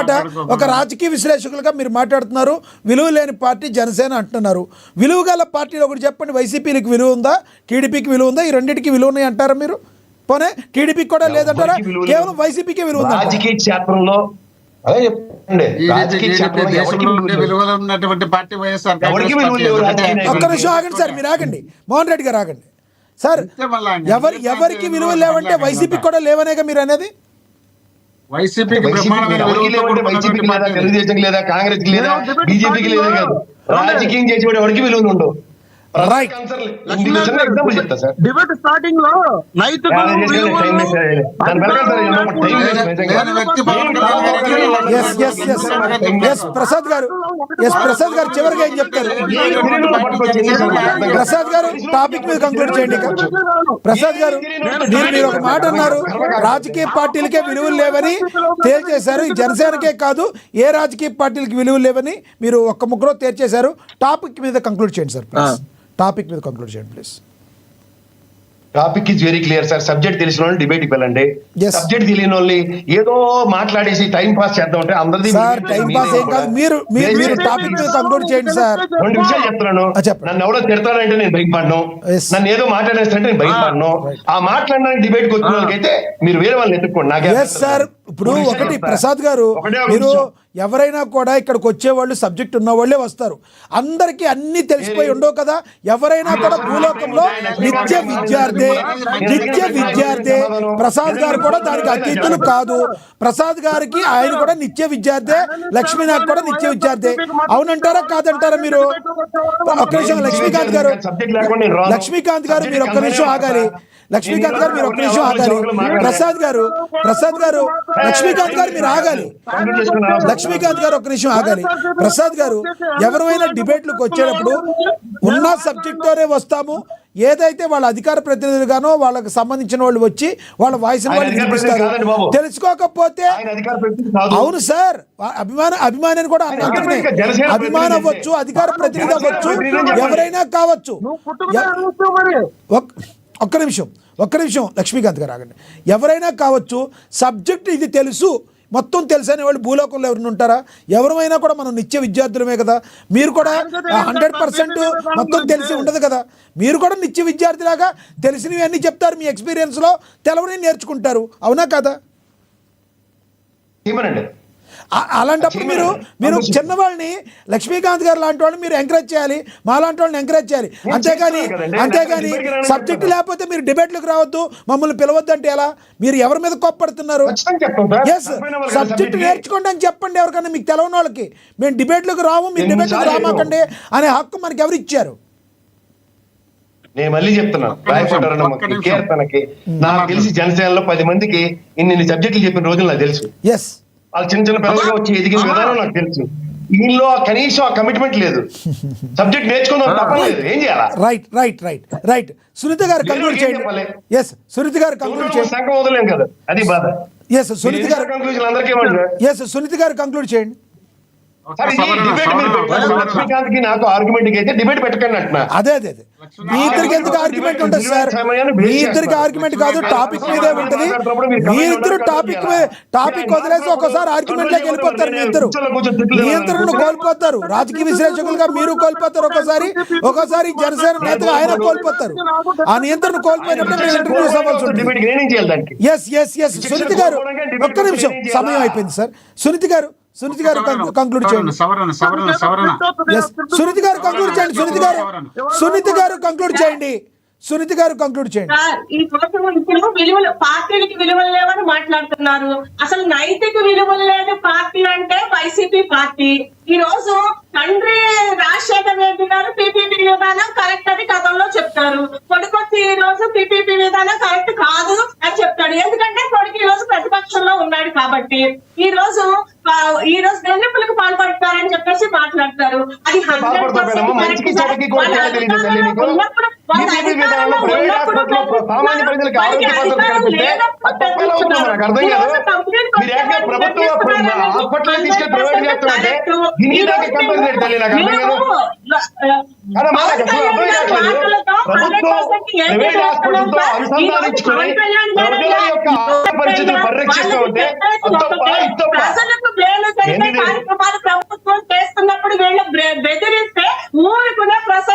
మాట, ఒక రాజకీయ విశ్లేషకులుగా మీరు మాట్లాడుతున్నారు, విలువ లేని పార్టీ జనసేన అంటున్నారు. విలువ గల పార్టీలో ఒకటి చెప్పండి, వైసీపీకి విలువ ఉందా, టీడీపీకి విలువ ఉందా? ఈ రెండింటికి విలువ ఉన్నాయి అంటారా మీరు? పోనీ టీడీపీకి కూడా లేదంటారా? కేవలం వైసీపీకే విలువ ఉందా? రాజకీయ క్షేత్రంలో అదే చెప్పండి, విలువలు ఉన్నటువంటి పార్టీ వైఎస్ఆర్. ఒక్క నిమిషం ఆగండి సార్, మీరు ఆగండి, మోహన్ రెడ్డి గారు ఆగండి సార్. ఎవరికి విలువ లేవంటే వైసీపీకి కూడా లేవనేగా మీరు అనేది? వైసీపీకి తెలుగుదేశం లేదా, కాంగ్రెస్ లేదా, బీజేపీకి లేదా కాదు, రాజకీయం చేసేవాడు ఎవరికి విలువలు ఉండవు. డిబేట్ స్టార్టింగ్ లో ప్రసాద్ గారు చివరిగా ఏం చెప్తారు? ప్రసాద్ గారు టాపిక్ మీద కంక్లూడ్ చేయండి. ప్రసాద్ గారు, మీరు ఒక మాట అన్నారు, రాజకీయ పార్టీలకే విలువలు లేవని తేల్చేశారు. ఈ జనసేనకే కాదు, ఏ రాజకీయ పార్టీలకి విలువలు లేవని మీరు ఒక్క ముగ్గురు తేల్చేశారు. టాపిక్ మీద కంక్లూడ్ చేయండి సార్, టాపిక్ మీద కంక్లూడ్ చేయండి please. Topic is very clear sir. Subject తెలిసిన వాళ్ళు డిబేట్కి వెళ్ళండి, సబ్జెక్ట్ తెలియని వాళ్ళు ఏదో మాట్లాడేసి టైం పాస్ చేద్దాం అంటే అందరిది టైం పాస్ ఏం కాదు. మీరు టాపిక్ మీద కంక్లూడ్ చేయండి సార్. 2 విషయాలు చెప్తున్నాను. నన్ను ఎవరో తిడతానంటే నేను భయపడను, నన్ను ఏదో మాట్లాడేస్తానంటే నేను భయపడను. ఆ మాట్లాడడానికి డిబేట్కి వచ్చిన వాళ్ళకైతే మీరు వేరే వాళ్ళని ఎత్తుక్కోండి. నాకే సార్ ఇప్పుడు ఒకటి ప్రసాద్ గారు, మీరు ఎవరైనా కూడా ఇక్కడికి వచ్చేవాళ్ళు సబ్జెక్ట్ ఉన్న వాళ్ళే వస్తారు. అందరికీ అన్ని తెలిసిపోయి ఉండవు కదా. ఎవరైనా కూడా భూలోకంలో నిత్య విద్యార్థి. ప్రసాద్ గారు కూడా దానికి అతీతులు కాదు. ప్రసాద్ గారికి ఆయన కూడా నిత్య విద్యార్థి, లక్ష్మీనాథ్ కూడా నిత్య విద్యార్థి. అవునంటారా కాదంటారా మీరు? ఒక్క నిమిషం లక్ష్మీకాంత్ గారు మీరు ఒక్క నిమిషం ఆగాలి. మీరు ఒక్క నిమిషం ఆగాలి. ప్రసాద్ గారు లక్ష్మీకాంత్ గారు మీరు ఆగాలి. ఒక్క నిమిషం ఆగాలి. ప్రసాద్ గారు, ఎవరైనా డిబేట్లకు వచ్చేటప్పుడు ఉన్న సబ్జెక్ట్తోనే వస్తాము. ఏదైతే వాళ్ళ అధికార ప్రతినిధులుగానో వాళ్ళకి సంబంధించిన వాళ్ళు వచ్చి వాళ్ళ వాయిస్ వాళ్ళు వినిపిస్తారు. తెలుసుకోకపోతే అవును సార్, అభిమాని కూడా అభిమానం అవ్వచ్చు, అధికార ప్రతినిధి అవ్వచ్చు, ఎవరైనా కావచ్చు. ఒక్క నిమిషం లక్ష్మీకాంత్ గారు ఆగండి. ఎవరైనా కావచ్చు, సబ్జెక్ట్ ఇది తెలుసు, మొత్తం తెలుసు అనే వాళ్ళు భూలోకంలో ఎవరిని ఉంటారా? ఎవరైనా కూడా మనం నిత్య విద్యార్థులమే కదా. మీరు కూడా 100% మొత్తం తెలిసి ఉండదు కదా. మీరు కూడా నిత్య విద్యార్థిలాగా తెలిసినవి అన్నీ చెప్తారు. మీ ఎక్స్పీరియన్స్లో తెలవని నేర్చుకుంటారు. అవునా కదా? అలాంటప్పుడు మీరు చిన్నవాళ్ళని, లక్ష్మీకాంత్ గారు లాంటి వాళ్ళని మీరు ఎంకరేజ్ చేయాలి, మా లాంటి వాళ్ళని ఎంకరేజ్ చేయాలి. అంతేగాని సబ్జెక్ట్ లేకపోతే మీరు డిబేట్లకు రావద్దు, మమ్మల్ని పిలవద్దు అంటే ఎలా? మీరు ఎవరి మీద కోప్పడుతున్నారు? ఎస్, సబ్జెక్ట్ నేర్చుకోండి అని చెప్పండి ఎవరికైనా, మీకు తెలవని వాళ్ళకి. మేము డిబేట్లకు రాము, మీరు డిబేట్లకు రామాకండి అనే హక్కు మనకి ఎవరు ఇచ్చారు? నేను మళ్ళీ చెప్తున్నాను, నాకు తెలిసి జనసేనలో 10 మందికి ఇన్ని సబ్జెక్టులు చెప్పిన రోజులు నాకు తెలుసు. ఎస్, వాళ్ళు చిన్న పిల్లలుగా వచ్చి ఎదిగిన విధానం నాకు తెలుసు. దీనిలో కనీసం ఆ కమిట్మెంట్ లేదు. సబ్జెక్ట్ నేర్చుకుందాం తప్పలేదు, ఏం చేయాలి? రైట్. సునీత గారు కంక్లూడ్ చేయండి. సునీత గారు కంక్లూడ్ చేయండి. సంఘం వదలేం కదా, అది బాధ. సునీత గారు కంక్లూడ్ చేయండి. లక్ష్మీకాంత్ కి నాకు ఆర్గ్యుమెంట్ అయితే డిబేట్ పెట్టకండి అంటున్నా. అదే మీ ఇద్దరికి ఎందుకు ఆర్గ్యుమెంట్ ఉంటుంది సార్? మీ ఇద్దరికి ఆర్గ్యుమెంట్ కాదు, టాపిక్ మీదే ఉంటుంది. మీ ఇద్దరు టాపిక్ వదిలేసి ఒక్కోసారి ఆర్గ్యుమెంట్ లోకి వెళ్ళిపోతారు. మీ ఇద్దరు నియంత్రణను కోల్పోతారు. రాజకీయ విశ్లేషకులుగా మీరు కోల్పోతారు. ఒక్కోసారి జనసేన నేతగా ఆయన కోల్పోతారు. ఆ నియంత్రణ కోల్పోయినప్పుడు మీరు ఇంట్రడ్యూస్ అవ్వాల్సి ఉంటుంది. ఎస్ సునీత గారు, ఒక్క నిమిషం, సమయం అయిపోయింది సార్. సునీత గారు కంక్లూడ్ చేయండి. సునీత గారు కంక్లూడ్ చేయండి. ఈ కోసం ఇప్పుడు విలువలు, పార్టీలకి విలువలు లేవని మాట్లాడుతున్నారు. అసలు నైతిక విలువలు లేని పార్టీ అంటే వైసీపీ పార్టీ. ఈ రోజు తండ్రి రాజశేఖర్ రెడ్డి గారు పీపీపీ విధానం కరెక్ట్ అని గతంలో చెప్తారు. కొడుకొచ్చి ఈ రోజు పీపీపీ విధానం కరెక్ట్ కాదు అని చెప్తాడు. ఎందుకంటే కొడుకు ఈ రోజు ప్రతిపక్షంలో ఉన్నాడు కాబట్టి. ఈ రోజు బెదిరింపులకు పాల్పడతారని చెప్పేసి మాట్లాడతారు. అది 100% ఉన్నప్పుడు ప్రజలకు అనేక ఏంటిది? కార్యక్రమాలు ప్రభుత్వం చేస్తున్నప్పుడు వీళ్ళ బెదిరిస్తూ